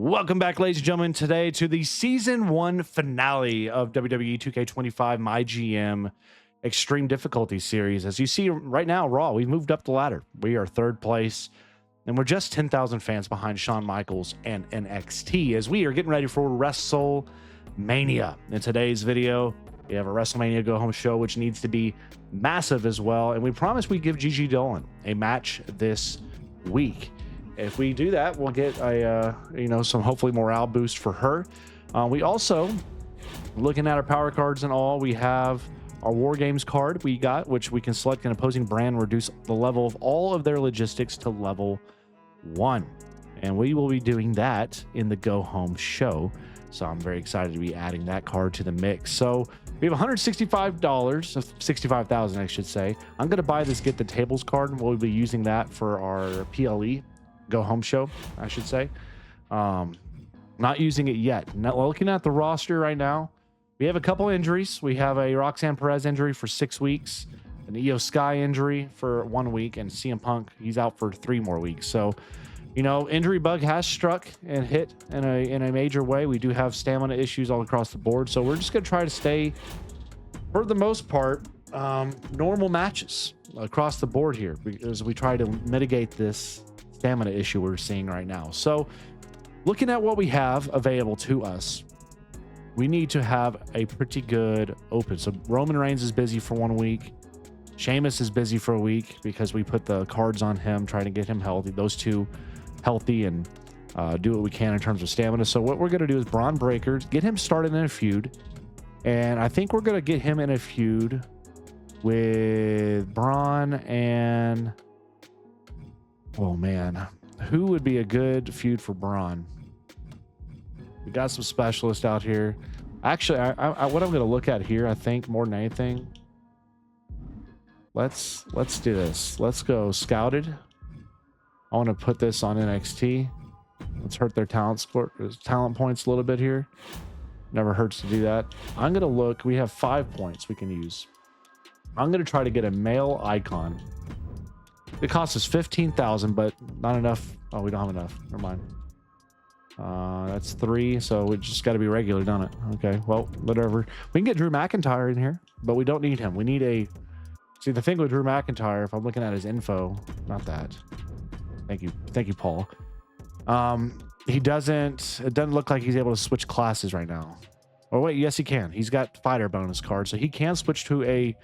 Welcome back, ladies and gentlemen, today to the Season 1 finale of WWE 2K25 MyGM Extreme Difficulty Series. As you see right now, Raw, we've moved up the ladder. We are third place, and we're just 10,000 fans behind Shawn Michaels and NXT as we are getting ready for WrestleMania. In today's video, we have a WrestleMania go-home show, which needs to be massive as well, and we promise we give Gigi Dolan a match this week. If we do that, we'll get a some hopefully morale boost for her. We also, looking at our power cards and all, we have our War Games card we got, which we can select an opposing brand and reduce the level of all of their logistics to level 1. And we will be doing that in the go home show. So I'm very excited to be adding that card to the mix. So we have $165, 65,000, I should say. I'm going to buy this Get the Tables card, and we'll be using that for our PLE. Go home show, I should say. Not using it yet. Not looking at the roster right now. We have a couple injuries. We have a Roxanne Perez injury for 6 weeks, an Io Sky injury for 1 week, and CM Punk, he's out for 3 more weeks. So, injury bug has struck and hit in a major way. We do have stamina issues all across the board. So we're just going to try to stay, for the most part, normal matches across the board here as we try to mitigate this stamina issue we're seeing right now. So looking at what we have available to us, we need to have a pretty good open. So Roman Reigns is busy for 1 week. Sheamus is busy for a week because we put the cards on him, trying to get him healthy. Those two healthy and do what we can in terms of stamina. So what we're going to do is Braun Breaker, get him started in a feud. And I think we're going to get him in a feud with Braun and... oh man, who would be a good feud for Braun? We got some specialists out here. Actually, what I'm going to look at here, I think more than anything, let's do this. Let's go Scouted. I want to put this on NXT. Let's hurt their talent points a little bit here. Never hurts to do that. I'm going to look. We have 5 points we can use. I'm going to try to get a male icon. It costs us 15,000, but not enough. Oh, we don't have enough. Never mind. That's 3, so we just got to be regular, don't it? Okay, well, whatever. We can get Drew McIntyre in here, but we don't need him. We need a... See, the thing with Drew McIntyre, if I'm looking at his info, not that. Thank you, Paul. It doesn't look like he's able to switch classes right now. Oh, wait, yes, he can. He's got fighter bonus card, so he can switch to a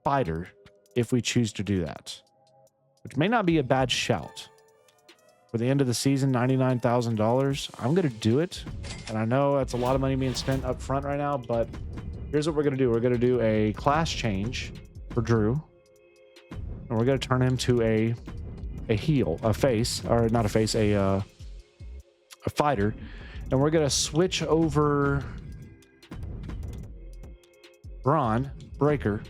fighter if we choose to do that, which may not be a bad shout. For the end of the season, $99,000. I'm going to do it. And I know that's a lot of money being spent up front right now, but here's what we're going to do. We're going to do a class change for Drew. And we're going to turn him to a heel, a face, or not a face, a fighter. And we're going to switch over Braun Breaker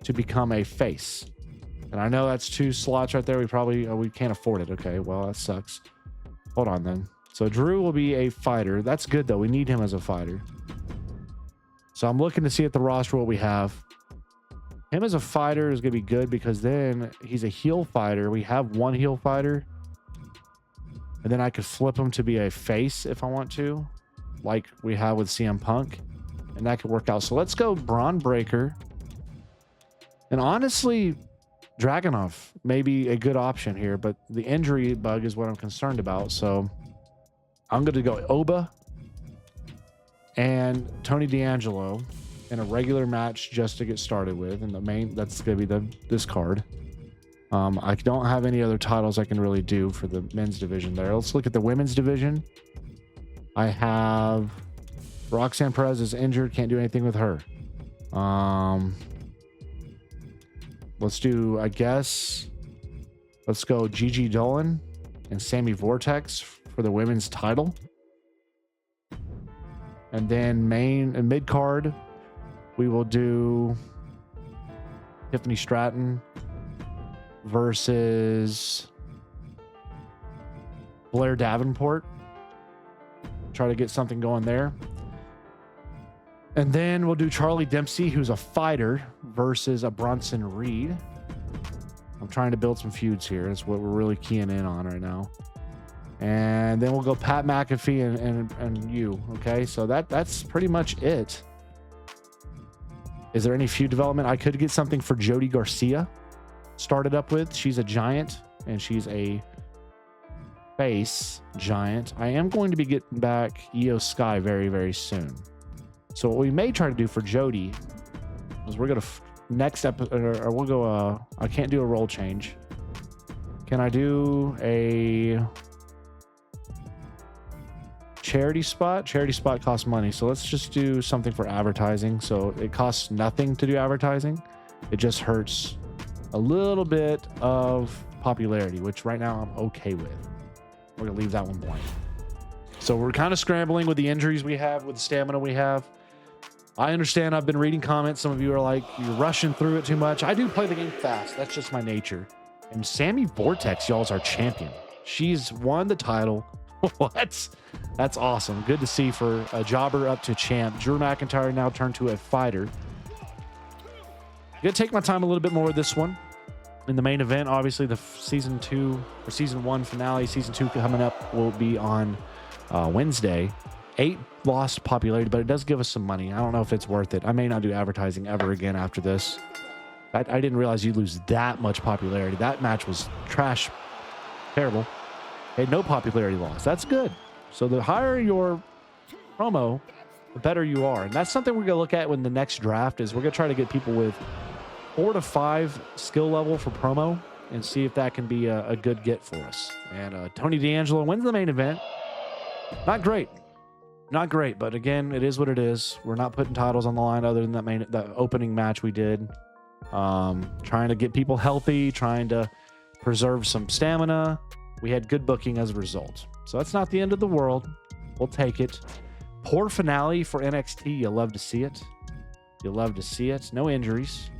to become a face. And I know that's 2 slots right there. We can't afford it. Okay, well, that sucks. Hold on then. So Drew will be a fighter. That's good though. We need him as a fighter. So I'm looking to see at the roster what we have. Him as a fighter is going to be good because then he's a heel fighter. We have 1 heel fighter. And then I could flip him to be a face if I want to, like we have with CM Punk. And that could work out. So let's go Braun Breaker. And honestly, Dragunov may be a good option here, but the injury bug is what I'm concerned about. So I'm going to go Oba and Tony D'Angelo in a regular match just to get started with. And the main, that's going to be this card. I don't have any other titles I can really do for the men's division there. Let's look at the women's division. I have Roxanne Perez is injured. Can't do anything with her. Let's do, I guess, let's go Gigi Dolan and Sammy Vortex for the women's title. And then main and mid card, we will do Tiffany Stratton versus Blair Davenport. Try to get something going there. And then we'll do Charlie Dempsey, who's a fighter, versus a Bronson Reed. I'm trying to build some feuds here. That's what we're really keying in on right now. And then we'll go Pat McAfee and you. Okay, so that's pretty much it. Is there any feud development? I could get something for Jody Garcia started up with. She's a giant and she's a face giant. I am going to be getting back Io Sky very, very soon. So what we may try to do for Jody is we're going to next episode, or we'll go, I can't do a role change. Can I do a charity spot? Charity spot costs money. So let's just do something for advertising. So it costs nothing to do advertising. It just hurts a little bit of popularity, which right now I'm okay with. We're gonna leave that one blank. So we're kind of scrambling with the injuries we have, with the stamina we have. I understand. I've been reading comments. Some of you are like, you're rushing through it too much. I do play the game fast. That's just my nature. And Sammy Vortex, y'all's our champion. She's won the title. What? That's awesome. Good to see for a jobber up to champ. Drew McIntyre now turned to a fighter. Gonna take my time a little bit more with this one. In the main event, obviously the season 1 finale, season 2 coming up will be on Wednesday. 8 lost popularity, but it does give us some money. I don't know if it's worth it. I may not do advertising ever again after this. I didn't realize you lose that much popularity. That match was trash. Terrible. Hey, no popularity loss. That's good. So the higher your promo, the better you are. And that's something we're going to look at when the next draft is. We're going to try to get people with 4 to 5 skill level for promo and see if that can be a good get for us. And Tony D'Angelo wins the main event. Not great. Not great, but again, it is what it is. We're not putting titles on the line other than that opening match we did. Trying to get people healthy, trying to preserve some stamina. We had good booking as a result. So that's not the end of the world. We'll take it. Poor finale for NXT. You love to see it. You love to see it. No injuries.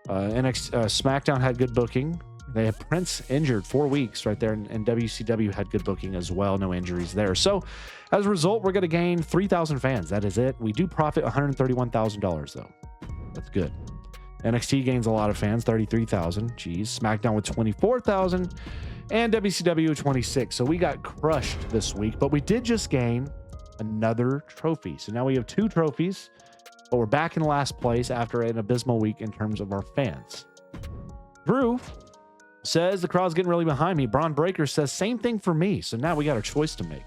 SmackDown had good booking. They had Prince injured 4 weeks right there, and WCW had good booking as well. No injuries there. So as a result, we're going to gain 3,000 fans. That is it. We do profit $131,000 though. That's good. NXT gains a lot of fans, 33,000. Geez. SmackDown with 24,000 and WCW with 26. So we got crushed this week, but we did just gain another trophy. So now we have 2 trophies, but we're back in last place after an abysmal week in terms of our fans. Drew says the crowd's getting really behind me. Braun Breaker says same thing for me. So now we got a choice to make.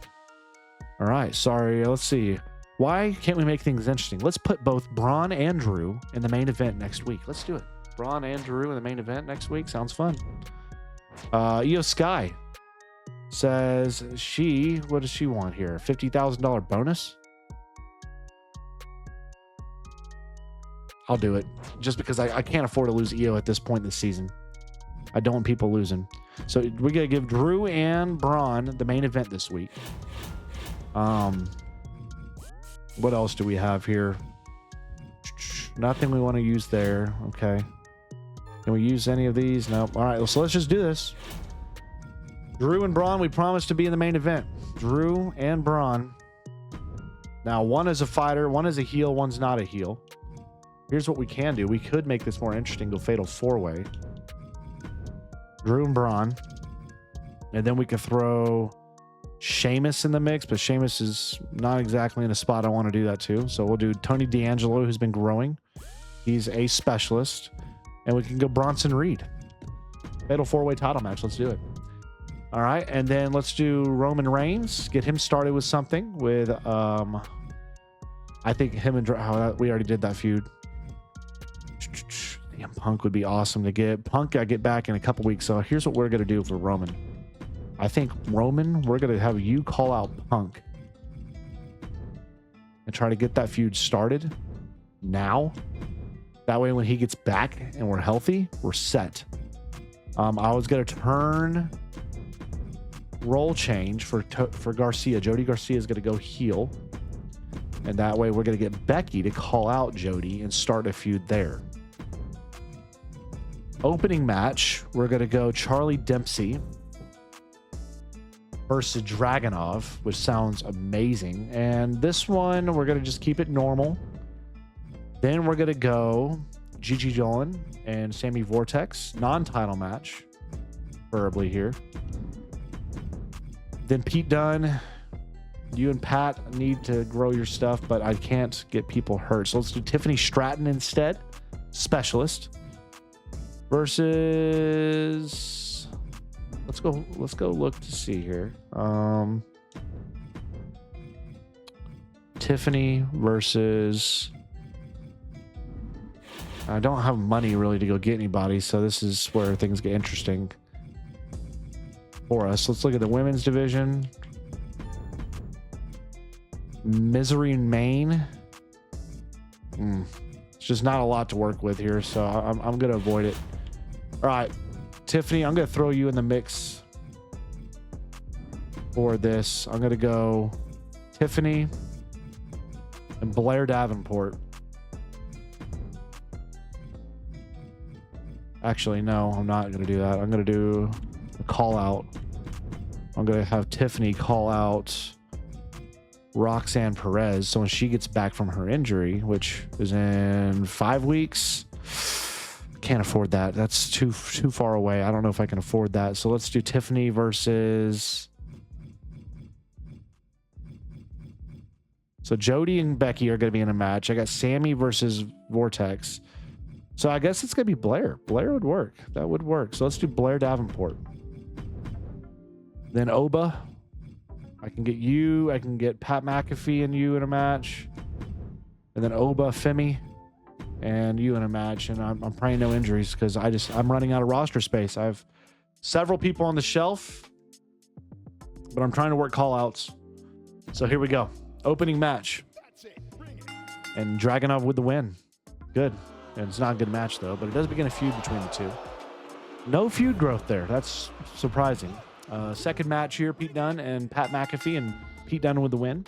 All right. Sorry. Let's see. Why can't we make things interesting? Let's put both Braun and Drew in the main event next week. Let's do it. Braun and Drew in the main event next week. Sounds fun. Io Sky says what does she want here? $50,000 bonus? I'll do it just because I can't afford to lose Io at this point in the season. I don't want people losing. So we're going to give Drew and Braun the main event this week. What else do we have here? Nothing we want to use there. Okay. Can we use any of these? No. All right. So let's just do this. Drew and Braun, we promised to be in the main event. Drew and Braun. Now, one is a fighter, one is a heel, one's not a heel. Here's what we can do. We could make this more interesting. Go fatal 4-way. Drew and Braun. And then we could throw Sheamus in the mix, but Sheamus is not exactly in a spot I want to do that too. So we'll do Tony D'Angelo, who's been growing. He's a specialist. And we can go Bronson Reed. Fatal 4-way title match. Let's do it. All right. And then let's do Roman Reigns. Get him started with something with, I think him and we already did that feud. Damn, Punk would be awesome to get. Punk, I get back in a couple weeks. So here's what we're going to do for Roman. I think Roman, we're going to have you call out Punk and try to get that feud started now. That way, when he gets back and we're healthy, we're set. I was going to turn role change for Garcia. Jody Garcia is going to go heel. And that way, we're going to get Becky to call out Jody and start a feud there. Opening match, we're going to go Charlie Dempsey versus Dragunov, which sounds amazing. And this one, we're going to just keep it normal. Then we're going to go Gigi Dolan and Sammy Vortex, non-title match, preferably here. Then Pete Dunne, you and Pat need to grow your stuff, but I can't get people hurt. So let's do Tiffany Stratton instead, specialist, versus, let's go look to see here. Tiffany versus, I don't have money really to go get anybody, so this is where things get interesting for us. Let's look at the women's division. Misery in Maine. It's just not a lot to work with here, so I'm gonna avoid it. All right, Tiffany, I'm gonna throw you in the mix for this. I'm gonna go Tiffany and Blair Davenport. Actually, no, I'm not gonna do that. I'm gonna do a call out. I'm gonna have Tiffany call out Roxanne Perez, so when she gets back from her injury, which is in 5 weeks, can't afford that. That's too far away. I don't know if I can afford that. So let's do Tiffany versus, so Jody and Becky are going to be in a match. I got Sammy versus Vortex. So I guess it's going to be Blair. Blair would work. That would work. So let's do Blair Davenport. Then Oba. I can get you. I can get Pat McAfee and you in a match. And then Oba, Femi, and you in a match. And I'm praying no injuries because I'm running out of roster space. I have several people on the shelf, but I'm trying to work call outs. So here we go. Opening match. And Dragunov with the win. Good. And it's not a good match though, but it does begin a feud between the two. No feud growth there. That's surprising. Second match here, Pete Dunne and Pat McAfee, and Pete Dunne with the win.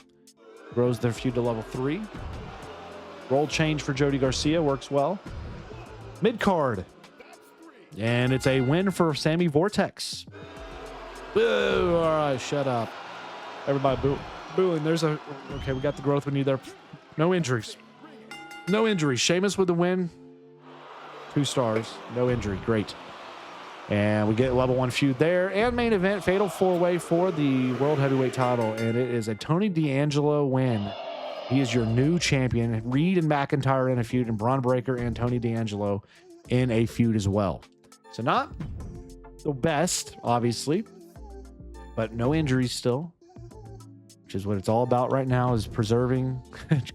Grows their feud to level 3. Role change for Jody Garcia works well. Mid-card. And it's a win for Sammy Vortex. Boo! All right, shut up. Everybody booing. Okay, we got the growth we need there. No injuries. No injuries. Sheamus with the win. 2 stars. No injury. Great. And we get level 1 feud there. And main event, fatal 4-way for the World Heavyweight title. And it is a Tony D'Angelo win. He is your new champion. Reed and McIntyre in a feud, and Braun Breaker and Tony D'Angelo in a feud as well. So not the best, obviously, but no injuries still, which is what it's all about right now, is preserving,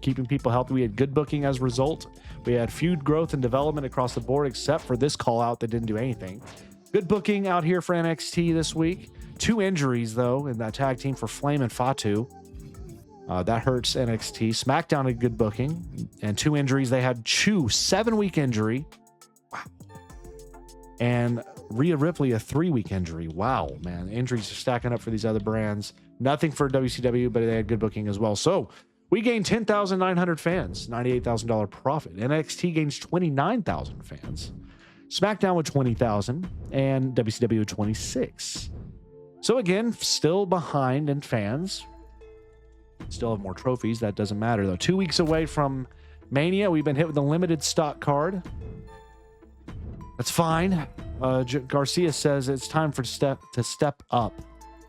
keeping people healthy. We had good booking as a result. We had feud growth and development across the board, except for this call out that didn't do anything. Good booking out here for NXT this week. 2 injuries, though, in that tag team for Flame and Fatu. That hurts NXT. SmackDown a good booking. And 2 injuries. They had 7-week injury. Wow. And Rhea Ripley, a 3-week injury. Wow, man. Injuries are stacking up for these other brands. Nothing for WCW, but they had good booking as well. So we gained 10,900 fans, $98,000 profit. NXT gains 29,000 fans. SmackDown with 20,000 and WCW with 26. So again, still behind in fans. Still have more trophies. That doesn't matter though. 2 weeks away from Mania. We've been hit with a limited stock card. That's fine. Garcia says it's time to step up.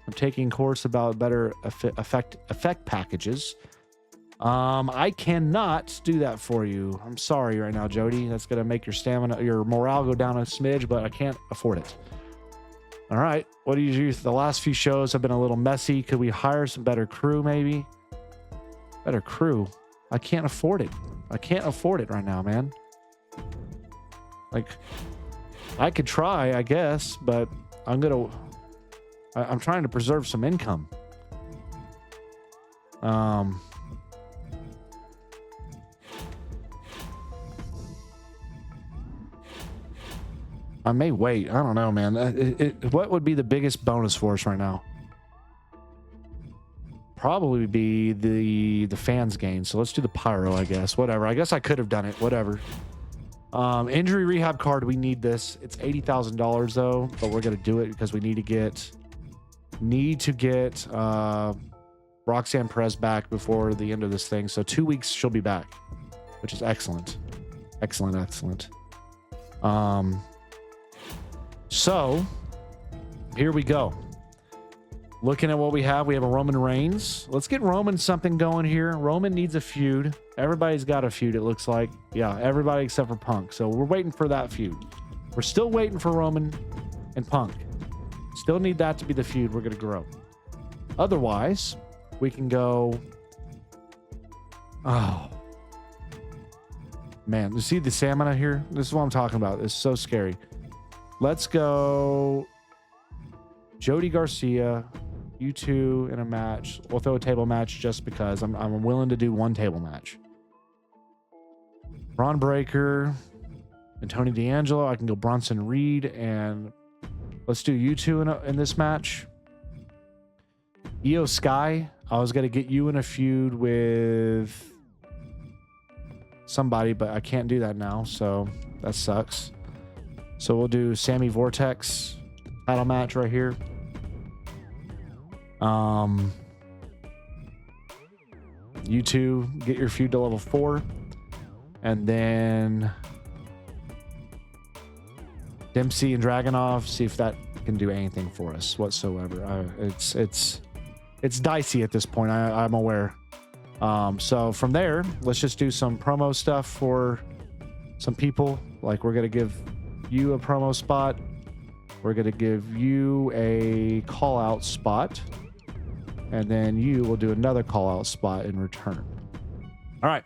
I'm taking course about better effect packages. I cannot do that for you. I'm sorry right now, Jody. That's going to make your morale go down a smidge, but I can't afford it. All right. What do you do? The last few shows have been a little messy. Could we hire some better crew, maybe? Better crew. I can't afford it. I can't afford it right now, man. Like, I could try, I guess, but I'm trying to preserve some income. I may wait. I don't know, man. What would be the biggest bonus for us right now? Probably be the fans gain. So let's do the pyro, I guess. Whatever. I guess I could have done it. Whatever. Injury rehab card. We need this. It's $80,000 though, but we're gonna do it because we need to get Roxanne Perez back before the end of this thing. So 2 weeks she'll be back, which is excellent. Excellent. So here we go. Looking at what we have a Roman Reigns. Let's get Roman something going here. Roman needs a feud. Everybody's got a feud, it looks like. Yeah, everybody except for Punk. So we're waiting for that feud. We're still waiting for Roman and Punk. Still need that to be the feud we're going to grow. Otherwise, we can go... Oh. Man, you see the stamina here? This is what I'm talking about. It's so scary. Let's go... Jody Garcia... You two in a match. We'll throw a table match just because I'm willing to do one table match. Braun Breaker and Tony D'Angelo. I can go Bronson Reed, and let's do you two in this match. Io Sky. I was going to get you in a feud with somebody, but I can't do that now, so that sucks. So we'll do Sammy Vortex title match right here. You two get your feud to level 4, and then Dempsey and Dragunov, see if that can do anything for us whatsoever. It's dicey at this point. I'm aware. So from there, let's just do some promo stuff for some people. Like, we're gonna give you a promo spot. We're gonna give you a call out spot. And then you will do another call-out spot in return. All right.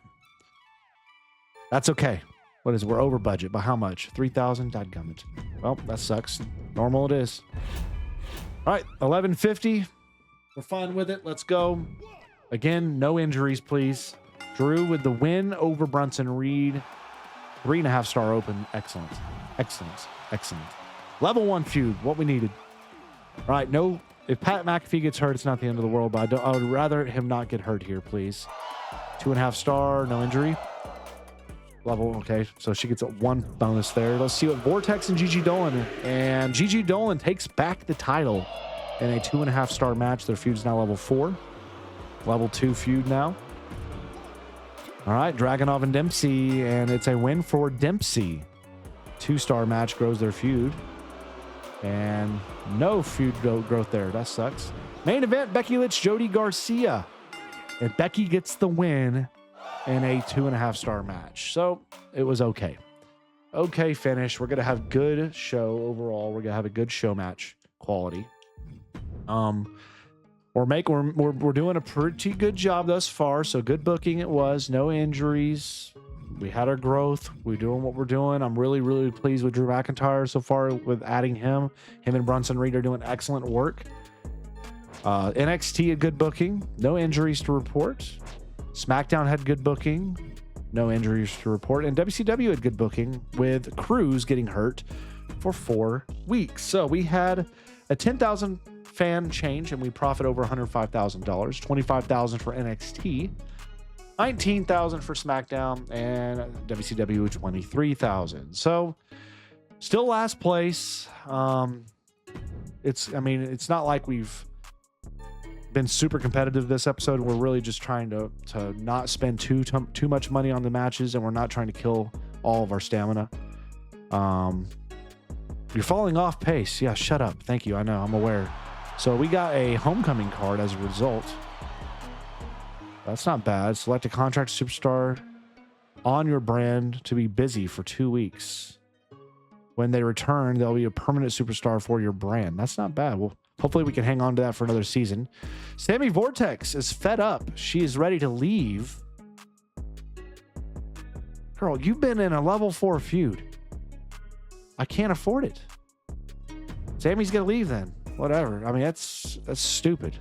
That's okay. What is it? We're over budget. By how much? 3,000? Dadgummit. Well, that sucks. Normal it is. All right. 1150. We're fine with it. Let's go. Again, no injuries, please. Drew with the win over Bronson Reed. 3.5 star open. Excellent. Excellent. Excellent. Level 1 feud. What we needed. All right. No... If Pat McAfee gets hurt, it's not the end of the world, but I would rather him not get hurt here, please. 2.5 star, no injury. Level, okay. So she gets a 1 bonus there. Let's see what Vortex and Gigi Dolan. And Gigi Dolan takes back the title in a 2.5 star match. Their feud's now level 4. Level 2 feud now. All right, Dragunov and Dempsey, and it's a win for Dempsey. 2-star match grows their feud. And no feud growth there. That sucks. Main event, Becky Lynch, Jody Garcia. And Becky gets the win in a 2.5 star match. So it was okay. Okay finish. We're going to have good show overall. We're going to have a good show match quality. We're doing a pretty good job thus far. So good booking it was. No injuries. We had our growth. We're doing what we're doing. I'm really, really pleased with Drew McIntyre so far with adding him. Him and Bronson Reed are doing excellent work. NXT had good booking. No injuries to report. SmackDown had good booking. No injuries to report. And WCW had good booking with Cruz getting hurt for 4 weeks. So we had a 10,000 fan change and we profit over $105,000. $25,000 for NXT. 19,000 for SmackDown, and WCW 23,000. So still last place. It's not like we've been super competitive this episode. We're really just trying to not spend too much money on the matches, and we're not trying to kill all of our stamina. You're falling off pace. Yeah, shut up. Thank you. I know, I'm aware. So we got a homecoming card as a result. That's not bad. Select a contract superstar on your brand to be busy for 2 weeks. When they return, they'll be a permanent superstar for your brand. That's not bad. Well, hopefully we can hang on to that for another season. Sammy Vortex is fed up. She is ready to leave. Girl, you've been in a level 4 feud. I can't afford it. Sammy's gonna leave then. Whatever. I mean, that's stupid.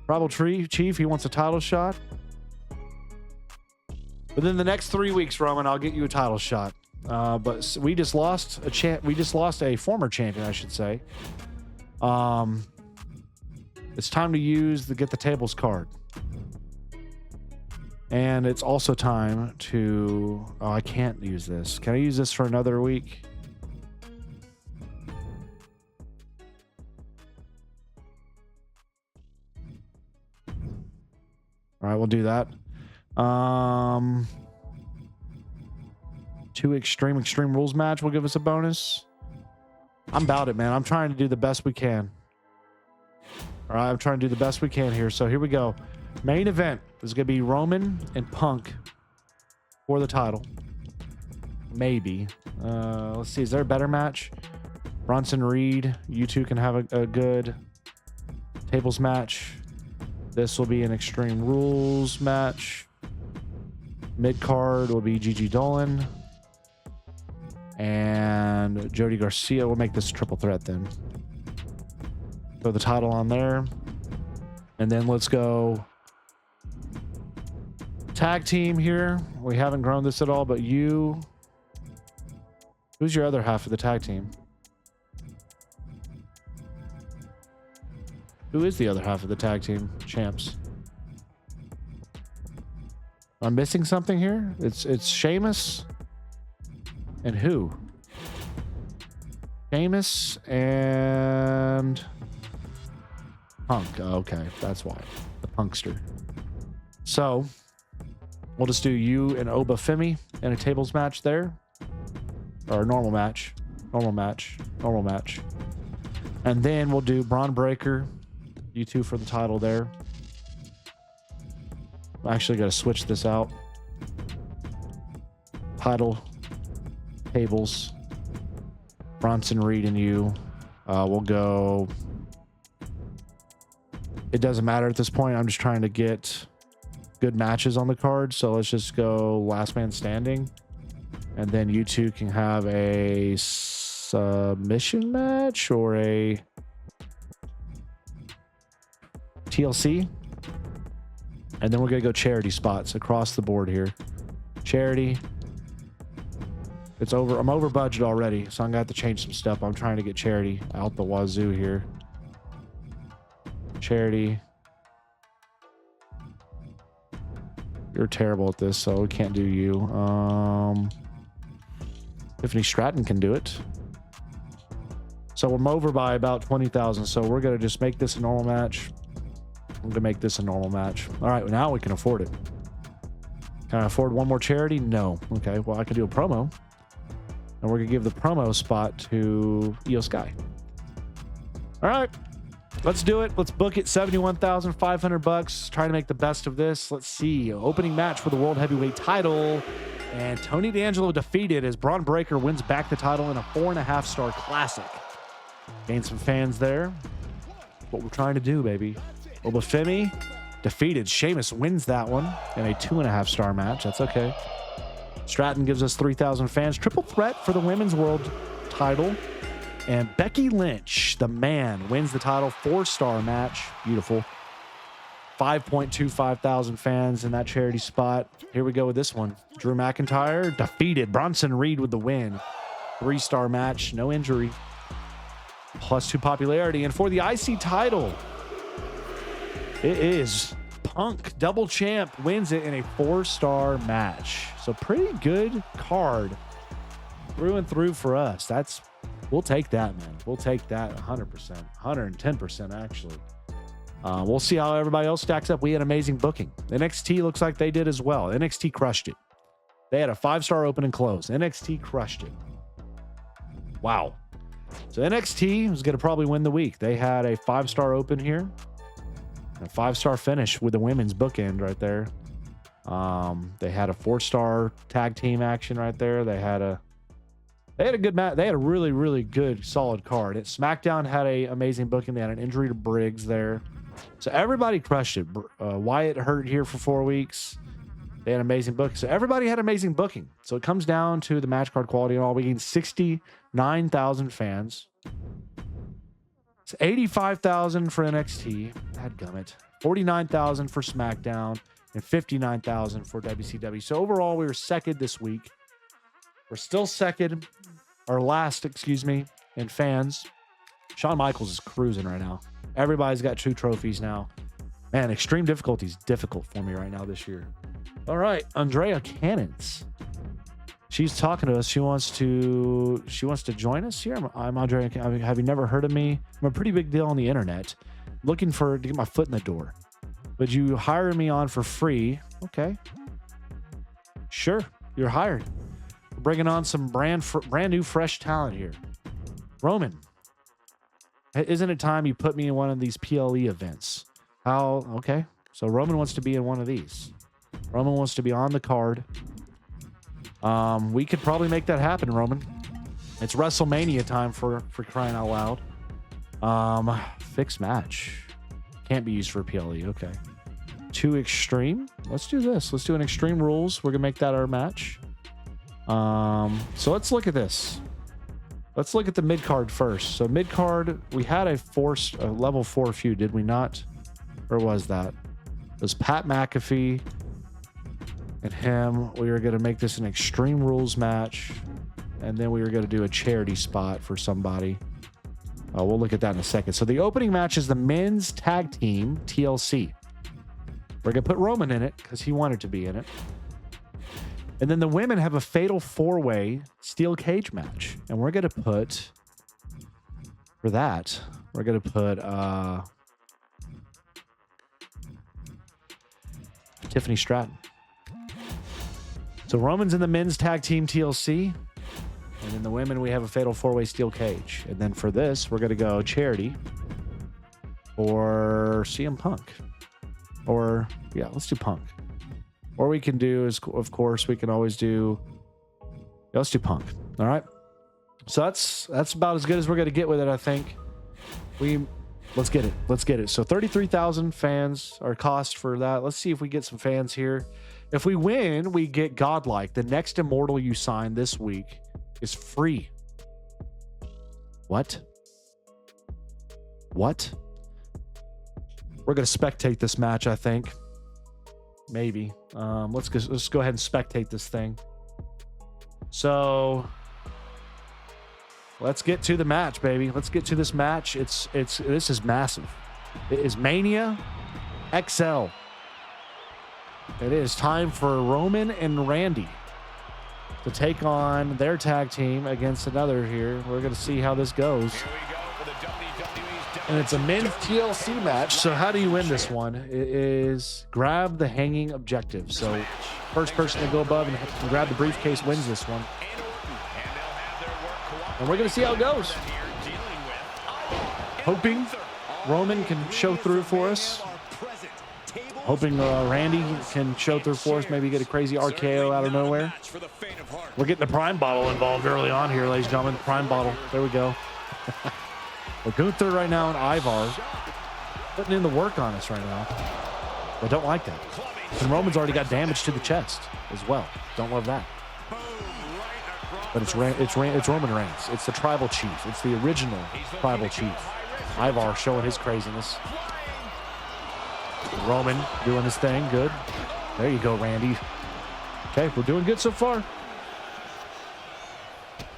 Tribal Chief, he wants a title shot. Within the next 3 weeks, Roman, I'll get you a title shot. But we just lost a former champion, I should say. It's time to use the Get the Tables card. And it's also time to... Oh, I can't use this. Can I use this for another week? All right, we'll do that. 2 Extreme Rules match will give us a bonus. I'm about it, man. I'm trying to do the best we can. All right, I'm trying to do the best we can here. So here we go. Main event is going to be Roman and Punk for the title. Maybe. Let's see. Is there a better match? Bronson Reed. You two can have a good tables match. This will be an Extreme Rules match. Mid card will be Gigi Dolan and Jody Garcia. We'll make this a triple threat then. Throw the title on there. And then let's go tag team here. We haven't grown this at all, but you... Who's your other half of the tag team? Who is the other half of the tag team champs? I'm missing something here. It's Sheamus and who? Sheamus and Punk. Oh, okay, that's why. The Punkster. So we'll just do you and Oba Femi in a tables match there. Or a normal match. Normal match. Normal match. And then we'll do Braun Breaker. You two for the title there. I actually got to switch this out. Title. Tables. Bronson Reed and you. We'll go... It doesn't matter at this point. I'm just trying to get good matches on the card. So let's just go last man standing. And then you two can have a submission match or a TLC. And then we're going to go charity spots across the board here. Charity. It's over. I'm over budget already, so I'm going to have to change some stuff. I'm trying to get charity out the wazoo here. Charity. You're terrible at this, so we can't do you. Tiffany Stratton can do it. So I'm over by about 20,000. So we're going to just make this a normal match. I'm going to make this a normal match. All right, now we can afford it. Can I afford one more charity? No. Okay, well, I can do a promo. And we're going to give the promo spot to Io Sky. All right, let's do it. Let's book it. $71,500. Trying to make the best of this. Let's see. Opening match for the World Heavyweight title. And Tony D'Angelo defeated as Braun Breaker wins back the title in a 4.5-star classic. Gained some fans there. What we're trying to do, baby. Obafemi defeated. Sheamus wins that one in a 2.5-star match. That's okay. Stratton gives us 3,000 fans. Triple threat for the women's world title. And Becky Lynch, the man, wins the title. 4-star match. Beautiful. 5.25 thousand fans in that charity spot. Here we go with this one. Drew McIntyre defeated Bronson Reed with the win. 3-star match. No injury. +2 popularity. And for the IC title, it is Punk, double champ, wins it in a 4-star match. So pretty good card through and through for us. We'll take that, man. We'll take that 100%, 110% actually. We'll see how everybody else stacks up. We had amazing booking. NXT looks like they did as well. NXT crushed it. They had a 5-star open and close. NXT crushed it. Wow. So NXT was going to probably win the week. They had a 5-star open here. A 5-star finish with the women's bookend right there. They had a 4-star tag team action right there. They had a good match. They had a really, really good, solid card. SmackDown had a amazing booking. They had an injury to Briggs there. So everybody crushed it. Wyatt hurt here for 4 weeks. They had amazing booking. So everybody had amazing booking. So it comes down to the match card quality and all. We gained 69,000 fans. It's 85,000 for NXT. Dadgummit. 49,000 for SmackDown and 59,000 for WCW. So overall, we were second this week. We're still second, or last, excuse me, in fans. Shawn Michaels is cruising right now. Everybody's got 2 trophies now. Man, extreme difficulty is difficult for me right now this year. All right, Andrea Cannons. She's talking to us. She wants to join us here. I'm Andrea. Have you never heard of me? I'm a pretty big deal on the internet. Looking to get my foot in the door. Would you hire me on for free? Okay. Sure, you're hired. We're bringing on some brand new fresh talent here. Roman. Isn't it time you put me in one of these PLE events? How? Okay. So Roman wants to be in one of these. Roman wants to be on the card. We could probably make that happen, Roman. It's WrestleMania time for crying out loud. Fixed match. Can't be used for PLE. Okay. 2 extreme. Let's do this. Let's do an extreme rules. We're gonna make that our match. So let's look at this. Let's look at the mid card first. So mid card, we had a level 4 feud, did we not? Or was that? It was Pat McAfee and him. We were gonna make this an extreme rules match, and then we were gonna do a charity spot for somebody. We'll look at that in a second. So the opening match is the men's tag team TLC. We're going to put Roman in it because he wanted to be in it. And then the women have a fatal 4-way steel cage match. And we're going to put, for that, we're going to put Tiffany Stratton. So Roman's in the men's tag team TLC. And in the women, we have a fatal 4-way steel cage. And then for this, we're going to go charity or CM Punk. Or, yeah, let's do Punk. Or we can do, is, of course, we can always do, yeah, let's do Punk. All right. So that's about as good as we're going to get with it, I think. Let's get it. Let's get it. So 33,000 fans, our cost for that. Let's see if we get some fans here. If we win, we get Godlike. The next Immortal you sign this week is free. What? What? We're going to spectate this match, I think. Maybe. Let's go ahead and spectate this thing. So let's get to the match, baby. Let's get to this match. This is massive. It is Mania XL. It is time for Roman and Randy to take on their tag team against another here. We're going to see how this goes. And it's a men's TLC match. So how do you win this one? It is grab the hanging objective. So first person to go above and grab the briefcase wins this one. And we're going to see how it goes. Hoping Roman can show through for us. Hoping Randy can show through for us. Maybe get a crazy RKO out of nowhere. We're getting the Prime Bottle involved early on here, ladies and gentlemen. Prime Bottle. There we go. Well, Gunther right now and Ivar putting in the work on us right now. I don't like that. And Roman's already got damage to the chest as well. Don't love that. But it's Roman Reigns. It's the tribal chief. It's the original tribal chief. Ivar showing his craziness. Roman doing his thing. Good. There you go, Randy. Okay, we're doing good so far.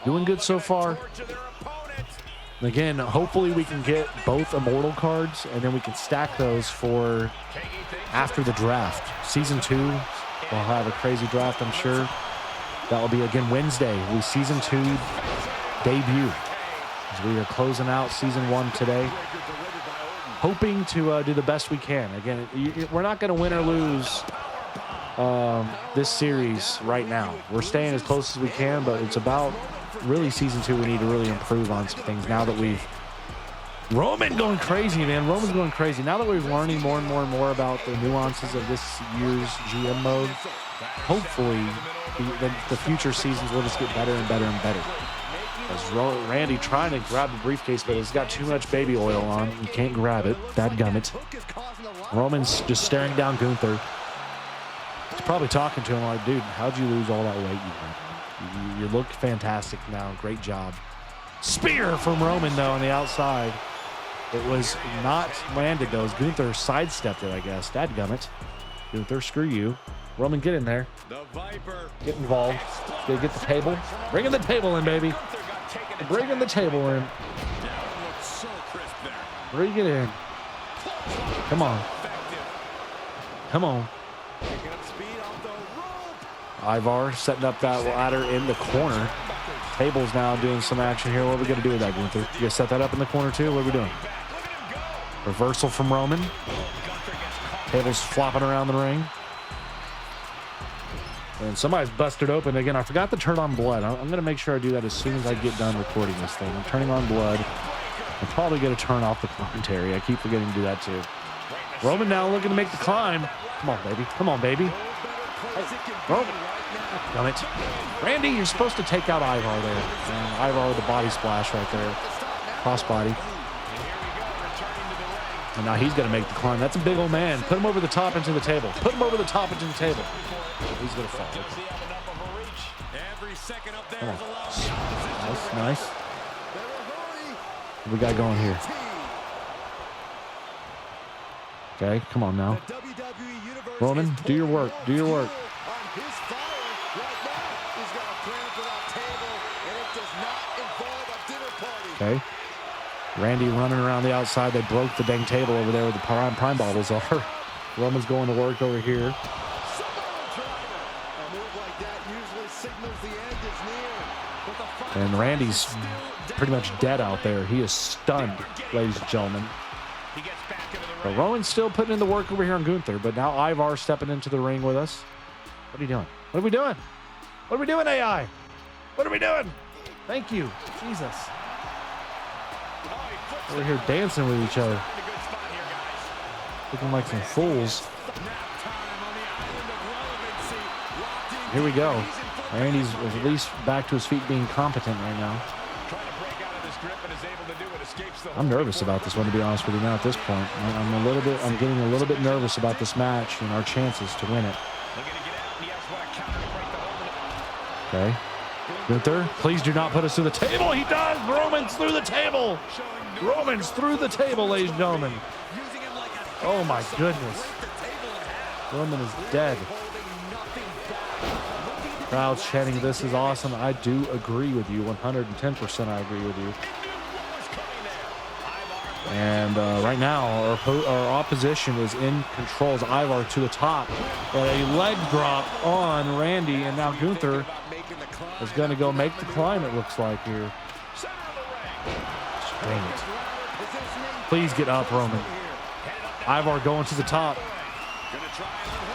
Doing good so far. Again, hopefully we can get both Immortal cards, and then we can stack those for after the draft. Season 2, we'll have a crazy draft, I'm sure. That will be, again, Wednesday. Season 2 debut. As we are closing out Season 1 today. Hoping to do the best we can. Again, we're not going to win or lose this series right now. We're staying as close as we can, but it's about really Season 2. We need to really improve on some things now that we've Roman going crazy, man. Roman's going crazy. Now that we're learning more and more and more about the nuances of this year's GM mode, hopefully the future seasons will just get better and better and better. As Randy trying to grab the briefcase, but it's got too much baby oil on. You can't grab it. Dadgummit. Roman's just staring down Gunther. He's probably talking to him like, dude, how'd you lose all that weight? You look fantastic now. Great job. Spear from Roman, though, on the outside. It was not landed, though. Gunther sidestepped it, I guess. Dadgummit. Gunther, screw you. Roman, get in there. Get involved. Get the table. Bring in the table in, baby. Bring in the table in. Bring it in. Come on. Come on. Ivar setting up that ladder in the corner. Table's now doing some action here. What are we going to do with that, Gunther? You going to set that up in the corner, too? What are we doing? Reversal from Roman. Table's flopping around the ring. And somebody's busted open. Again, I forgot to turn on blood. I'm going to make sure I do that as soon as I get done recording this thing. I'm turning on blood. I'm probably going to turn off the commentary. I keep forgetting to do that too. Roman now looking to make the climb. Come on, baby. Come on, baby. Hey, Roman. Damn it. Randy, you're supposed to take out Ivar there. And Ivar with the body splash right there. Crossbody. And now he's going to make the climb. That's a big old man. Put him over the top into the table. Put him over the top into the table. He's going to fall. Come on. Nice, nice. What we got going here? Okay, come on now. Roman, do your work. Do your work. Okay. Randy running around the outside. They broke the dang table over there where the prime bottles are. Roman's going to work over here. And Randy's pretty much dead out there. He is stunned, ladies and gentlemen. But Roman's still putting in the work over here on Gunther, but now Ivar stepping into the ring with us. What are you doing? What are we doing? What are we doing, AI? What are we doing? Thank you. Jesus. We're here dancing with each other. Looking like some fools. Here we go. Randy's at least back to his feet being competent right now. I'm nervous about this one, to be honest with you now at this point. I'm getting a little bit nervous about this match and our chances to win it. Okay. Gunther, please do not put us through the table. He does. Roman's through the table. Roman's through the table, ladies and gentlemen. Oh my goodness. Roman is dead. Crowd's chanting, this is awesome. I do agree with you. 110% I agree with you. And right now, our opposition is in control. As Ivar to the top. And a leg drop on Randy. And now Gunther is going to go make the climb, it looks like here. Dang it. Please get up, Roman. Ivar going to the top.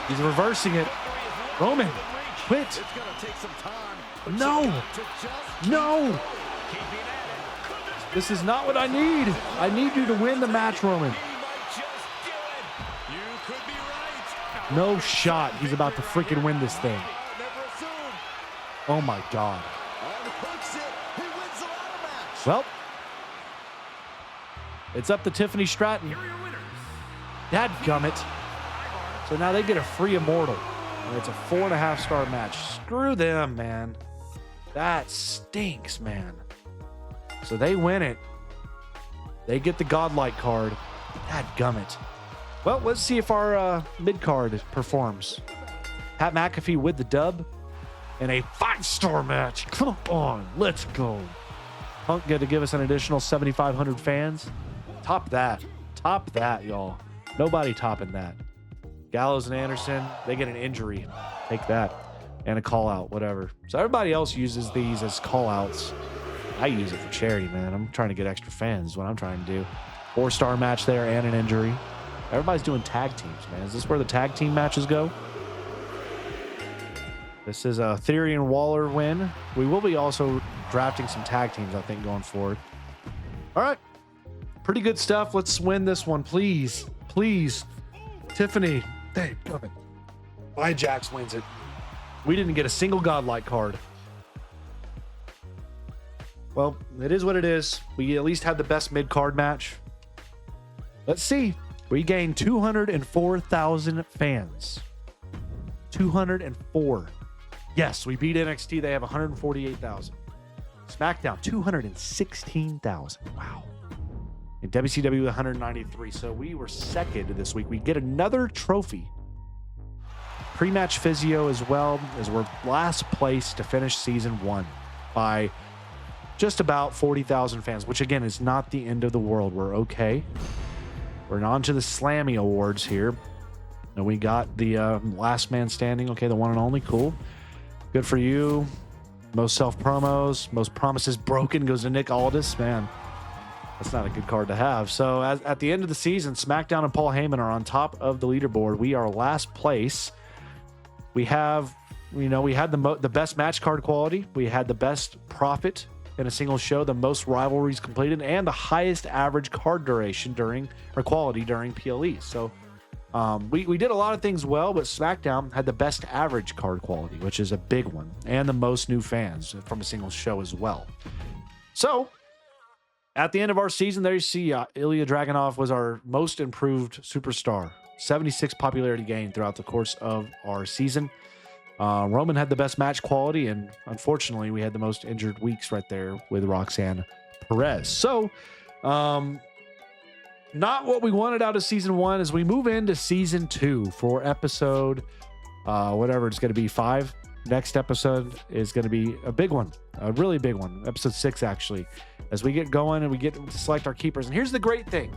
He's reversing it. Roman, quit. No. No. This is not what I need. I need you to win the match, Roman. No shot. He's about to freaking win this thing. Oh my God. Well, it's up to Tiffany Stratton. Dadgummit. So now they get a free immortal. And it's a 4.5-star match. Screw them, man. That stinks, man. So they win it. They get the godlike card. Dadgummit. Well, let's see if our mid-card performs. Pat McAfee with the dub in a 5-star match. Come on, let's go. Punk get to give us an additional 7,500 fans. Top that. Top that, y'all. Nobody topping that. Gallows and Anderson, they get an injury. Take that. And a call-out, whatever. So everybody else uses these as call-outs. I use it for charity, man. I'm trying to get extra fans is what I'm trying to do. 4-star match there and an injury. Everybody's doing tag teams, man. Is this where the tag team matches go? This is a Theory and Waller win. We will be also drafting some tag teams, I think, going forward. All right. Pretty good stuff. Let's win this one, please. Please. Tiffany. Dang, coming. Jax wins it. We didn't get a single godlike card. Well, it is what it is. We at least had the best mid-card match. Let's see. We gained 204,000 fans. 204. Yes, we beat NXT. They have 148,000. SmackDown, 216,000. Wow. And WCW, 193. So we were second this week. We get another trophy. Pre-match physio as well, as we're last place to finish season 1 by just about 40,000 fans, which again is not the end of the world. We're okay. We're on to the Slammy Awards here. And we got the last man standing. Okay, the one and only. Cool. Good for you. Most self-promos. Most promises broken goes to Nick Aldis. Man, that's not a good card to have. So at the end of the season, SmackDown and Paul Heyman are on top of the leaderboard. We are last place. We have, we had the best match card quality. We had the best profit in a single show, the most rivalries completed, and the highest average card duration quality during PLE. So we did a lot of things well, but SmackDown had the best average card quality, which is a big one, and the most new fans from a single show as well. So at the end of our season, there you see Ilya Dragunov was our most improved superstar. 76 popularity gain throughout the course of our season. Roman had the best match quality, and unfortunately, we had the most injured weeks right there with Roxanne Perez. So, not what we wanted out of season 1 as we move into season 2 for episode, whatever it's going to be, 5. Next episode is going to be a big one, a really big one, episode 6 actually, as we get going and we get to select our keepers. And here's the great thing.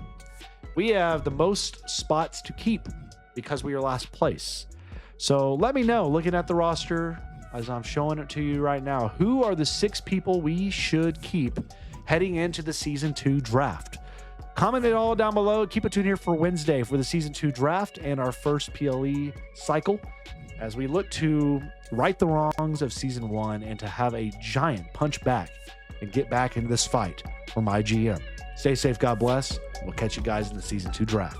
We have the most spots to keep because we are last place. So let me know, looking at the roster as I'm showing it to you right now, who are the 6 people we should keep heading into the season 2 draft? Comment it all down below. Keep it tuned here for Wednesday for the season 2 draft and our first PLE cycle as we look to right the wrongs of season 1 and to have a giant punch back and get back into this fight for MyGM. Stay safe. God bless. We'll catch you guys in the season 2 draft.